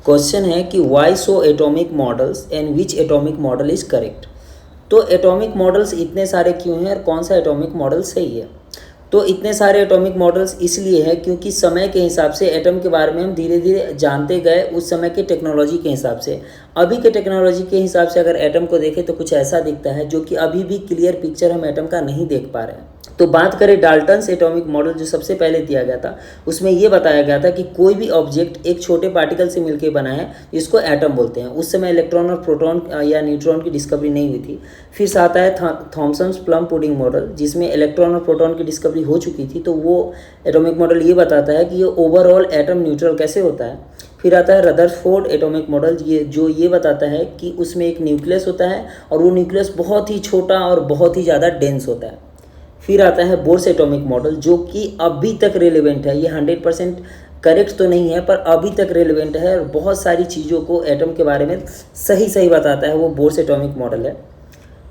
Question है कि why so atomic models and which atomic model is correct. तो atomic models इतने सारे क्यों हैं और कौन सा एटॉमिक मॉडल सही है। तो इतने सारे एटॉमिक मॉडल्स इसलिए है क्योंकि समय के हिसाब से एटम के बारे में हम धीरे धीरे जानते गए, उस समय के टेक्नोलॉजी के हिसाब से। अभी के टेक्नोलॉजी के हिसाब से अगर एटम को देखें तो कुछ ऐसा दिखता है जो कि अभी भी क्लियर पिक्चर हम एटम का नहीं देख पा रहे हैं। तो बात करें डाल्टन्स एटॉमिक मॉडल जो सबसे पहले दिया गया था, उसमें यह बताया गया था कि कोई भी ऑब्जेक्ट एक छोटे पार्टिकल से मिलकर बना है जिसको एटम बोलते हैं। उस समय इलेक्ट्रॉन और प्रोटॉन या न्यूट्रॉन की डिस्कवरी नहीं हुई थी। फिर आता है थॉमसन्स प्लम पुडिंग मॉडल, जिसमें इलेक्ट्रॉन और प्रोटॉन की डिस्कवरी हो चुकी थी। तो वो एटॉमिक मॉडल ये बताता है कि ये ओवरऑल एटम न्यूट्रल कैसे होता है। फिर आता है रदरफोर्ड एटॉमिक मॉडल, ये बताता है कि उसमें एक न्यूक्लियस होता है और वो न्यूक्लियस बहुत ही छोटा और बहुत ही ज़्यादा डेंस होता है। फिर आता है बोर्स एटॉमिक मॉडल, जो कि अभी तक रेलेवेंट है। ये 100% करेक्ट तो नहीं है पर अभी तक रेलेवेंट है और बहुत सारी चीज़ों को एटम के बारे में सही बताता है। वो बोर्स एटॉमिक मॉडल है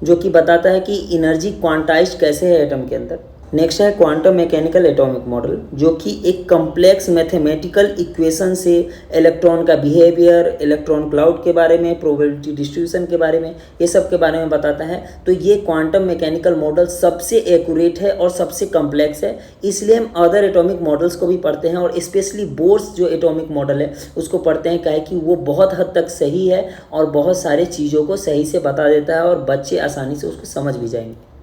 जो कि बताता है कि एनर्जी क्वांटाइज्ड कैसे है एटम के अंदर। नेक्स्ट है क्वांटम मैकेनिकल एटॉमिक मॉडल, जो कि एक कम्प्लेक्स मैथमेटिकल इक्वेशन से इलेक्ट्रॉन का बिहेवियर, इलेक्ट्रॉन क्लाउड के बारे में, प्रोबेबिलिटी डिस्ट्रीब्यूशन के बारे में, ये सब के बारे में बताता है। तो ये क्वांटम मैकेनिकल मॉडल सबसे एक्यूरेट है और सबसे कम्प्लेक्स है, इसलिए हम अदर एटॉमिक मॉडल्स को भी पढ़ते हैं और स्पेशली बोर्स जो एटॉमिक मॉडल है उसको पढ़ते हैं, क्या है कि वो बहुत हद तक सही है और बहुत सारे चीज़ों को सही से बता देता है और बच्चे आसानी से उसको समझ भी जाएंगे।